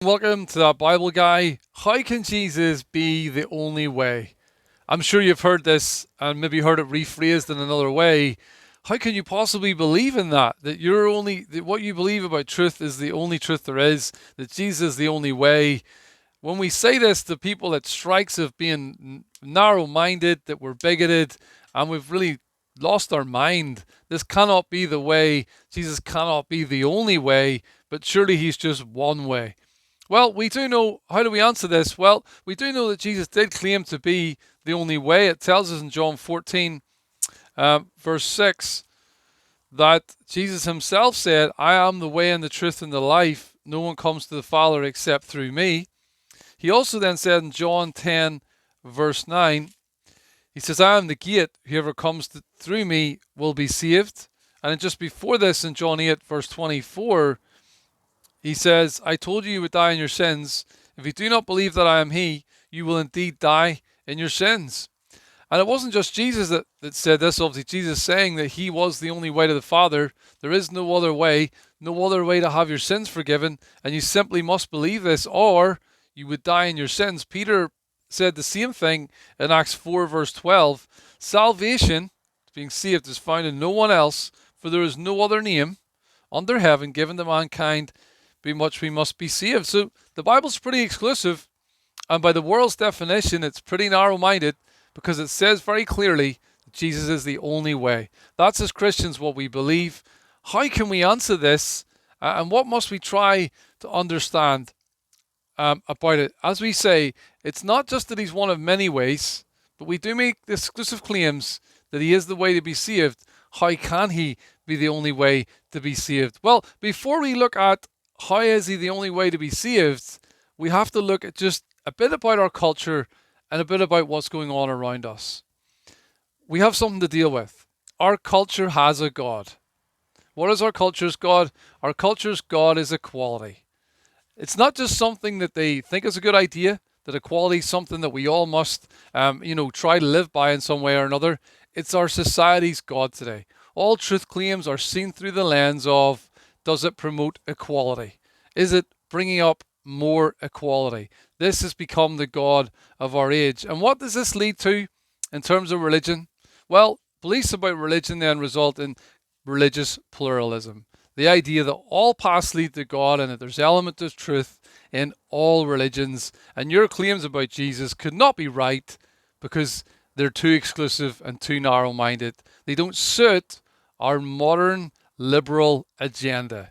Welcome to that Bible Guy. How can Jesus be the only way? I'm sure you've heard this and maybe heard it rephrased in another way. How can you possibly believe in that? That what you believe about truth is the only truth there is, that Jesus is the only way. When we say this to people, it strikes of being narrow minded, that we're bigoted, and we've really lost our mind. This cannot be the way. Jesus cannot be the only way, but surely he's just one way. Well, we do know. How do we answer this? Well, we do know that Jesus did claim to be the only way. It tells us in John 14, verse 6, that Jesus himself said, I am the way and the truth and the life. No one comes to the Father except through me. He also then said in John 10, verse 9, he says, I am the gate. Whoever comes through me will be saved. And then just before this, in John 8, verse 24, he says, I told you would die in your sins. If you do not believe that I am he, you will indeed die in your sins. And it wasn't just Jesus that said this. Obviously, Jesus saying that he was the only way to the Father. There is no other way to have your sins forgiven. And you simply must believe this, or you would die in your sins. Peter said the same thing in Acts 4, verse 12. Salvation, being saved, is found in no one else, for there is no other name under heaven given to mankind by which we must be saved. So the Bible's pretty exclusive, and by the world's definition, it's pretty narrow-minded, because it says very clearly that Jesus is the only way. That's, as Christians, what we believe. How can we answer this, and what must we try to understand about it? As we say, it's not just that he's one of many ways, but we do make exclusive claims that he is the way to be saved. How can he be the only way to be saved? Well, before we look at how is he the only way to be saved, we have to look at just a bit about our culture and a bit about what's going on around us. We have something to deal with. Our culture has a God. What is our culture's God? Our culture's God is equality. It's not just something that they think is a good idea, that equality is something that we all must, try to live by in some way or another. It's our society's God today. All truth claims are seen through the lens of, does it promote equality? Is it bringing up more equality? This has become the God of our age. And what does this lead to in terms of religion? Well, beliefs about religion then result in religious pluralism. The idea that all paths lead to God and that there's element of truth in all religions, and your claims about Jesus could not be right because they're too exclusive and too narrow-minded. They don't suit our modern liberal agenda.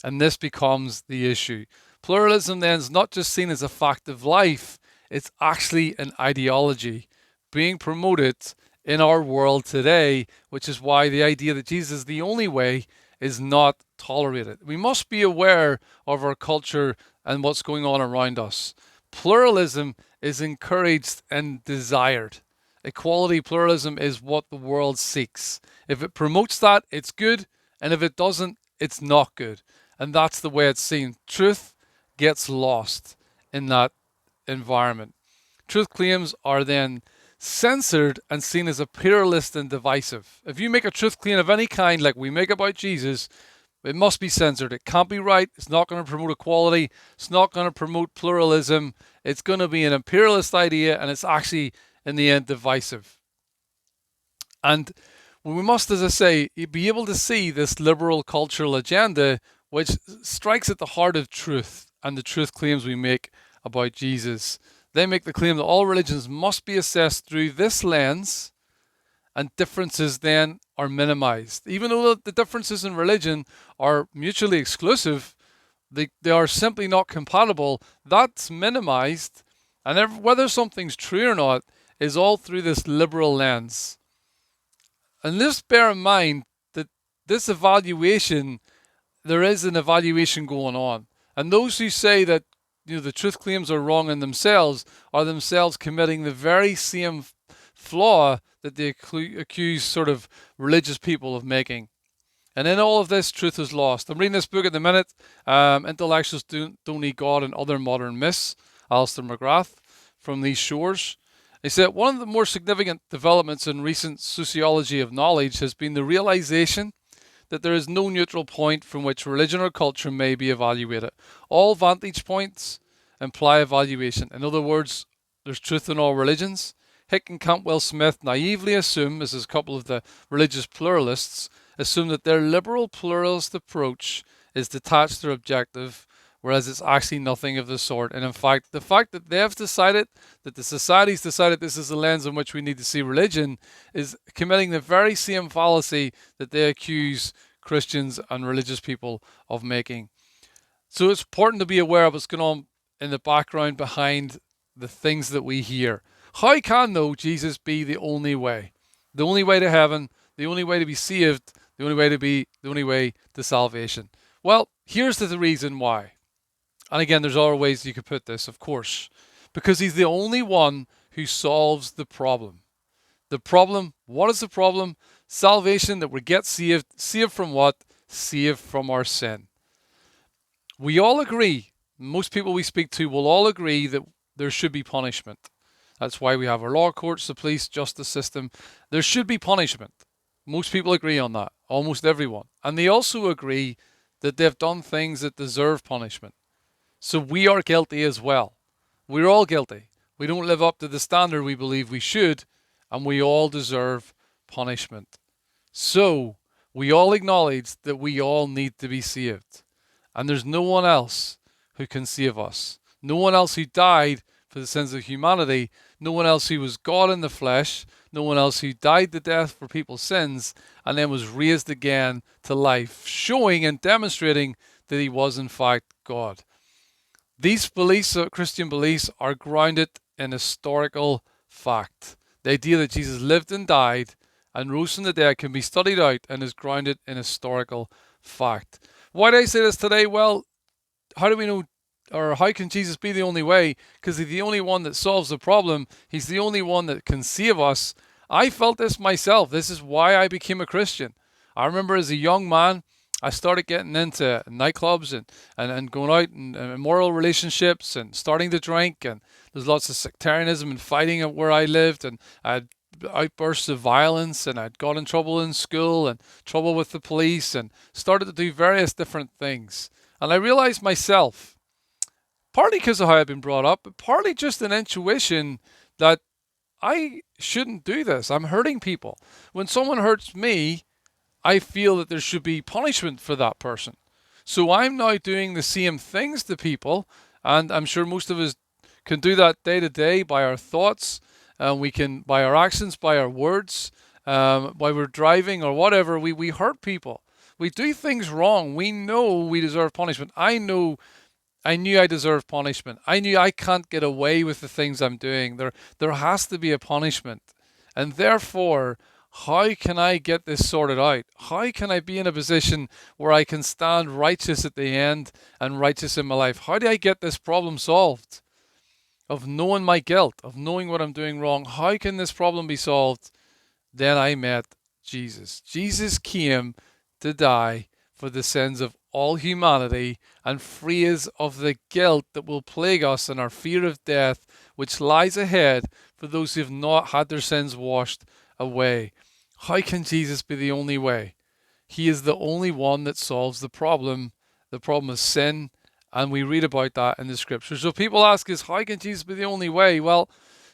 And this becomes the issue. Pluralism then is not just seen as a fact of life, it's actually an ideology being promoted in our world today, which is why the idea that Jesus is the only way is not tolerated. We must be aware of our culture and what's going on around us. Pluralism is encouraged and desired. Equality, pluralism is what the world seeks. If it promotes that, it's good, and if it doesn't, it's not good. And that's the way it's seen. Truth gets lost in that environment. Truth claims are then censored and seen as imperialist and divisive. If you make a truth claim of any kind, like we make about Jesus, it must be censored. It can't be right. It's not going to promote equality. It's not going to promote pluralism. It's going to be an imperialist idea, and it's actually, in the end, divisive. And we must, as I say, be able to see this liberal cultural agenda, which strikes at the heart of truth and the truth claims we make about Jesus. They make the claim that all religions must be assessed through this lens, and differences then are minimized. Even though the differences in religion are mutually exclusive, they are simply not compatible. That's minimized, and whether something's true or not is all through this liberal lens. And just bear in mind that this evaluation, there is an evaluation going on. And those who say that the truth claims are wrong in themselves are themselves committing the very same flaw that they accuse sort of religious people of making. And in all of this, truth is lost. I'm reading this book at the minute, Intellectuals Don't Need God and Other Modern Myths, Alistair McGrath, from these shores. He said, one of the more significant developments in recent sociology of knowledge has been the realization that there is no neutral point from which religion or culture may be evaluated. All vantage points imply evaluation. In other words, there's truth in all religions. Hick and Cantwell Smith naively assume, as is a couple of the religious pluralists, assume that their liberal pluralist approach is detached or objective, whereas it's actually nothing of the sort. And in fact, the fact that they've decided, that the society's decided this is the lens in which we need to see religion, is committing the very same fallacy that they accuse Christians and religious people of making. So it's important to be aware of what's going on in the background behind the things that we hear. How can, though, Jesus be the only way? The only way to heaven, the only way to be saved, the only way to salvation? Well, here's the reason why. And again, there's other ways you could put this, of course. Because he's the only one who solves the problem. The problem, what is the problem? Salvation, that we get saved. Saved from what? Saved from our sin. We all agree, most people we speak to will all agree that there should be punishment. That's why we have our law courts, the police, justice system. There should be punishment. Most people agree on that, almost everyone. And they also agree that they've done things that deserve punishment. So we are guilty as well. We're all guilty. We don't live up to the standard we believe we should, and we all deserve punishment. So we all acknowledge that we all need to be saved. And there's no one else who can save us. No one else who died for the sins of humanity. No one else who was God in the flesh. No one else who died the death for people's sins and then was raised again to life, showing and demonstrating that he was in fact God. These beliefs, Christian beliefs, are grounded in historical fact. The idea that Jesus lived and died and rose from the dead can be studied out and is grounded in historical fact. Why do I say this today? Well, how do we know, or how can Jesus be the only way? Because he's the only one that solves the problem. He's the only one that can save us. I felt this myself. This is why I became a Christian. I remember as a young man, I started getting into nightclubs and going out and immoral relationships and starting to drink. And there's lots of sectarianism and fighting at where I lived. And I had outbursts of violence, and I'd got in trouble in school and trouble with the police and started to do various different things. And I realized myself, partly because of how I'd been brought up, but partly just an intuition that I shouldn't do this. I'm hurting people. When someone hurts me, I feel that there should be punishment for that person. So I'm now doing the same things to people, and I'm sure most of us can do that day to day by our thoughts. We can, by our actions, by our words, while we're driving or whatever, we hurt people. We do things wrong. We know we deserve punishment. I knew I deserve punishment. I knew I can't get away with the things I'm doing. There has to be a punishment. And therefore, how can I get this sorted out? How can I be in a position where I can stand righteous at the end and righteous in my life? How do I get this problem solved? Of knowing my guilt, of knowing what I'm doing wrong. How can this problem be solved? Then I met Jesus. Jesus came to die for the sins of all humanity and free us of the guilt that will plague us and our fear of death, which lies ahead for those who have not had their sins washed away. How can Jesus be the only way? He is the only one that solves the problem of sin. And we read about that in the scriptures. So people ask us, how can Jesus be the only way? Well,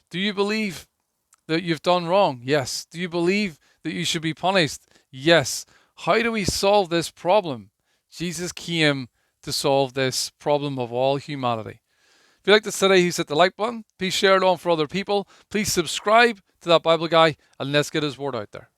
do you believe that you've done wrong? Yes. Do you believe that you should be punished? Yes. How do we solve this problem? Jesus came to solve this problem of all humanity. If you like this today, please hit the like button. Please share it on for other people. Please subscribe to That Bible Guy, and let's get his word out there.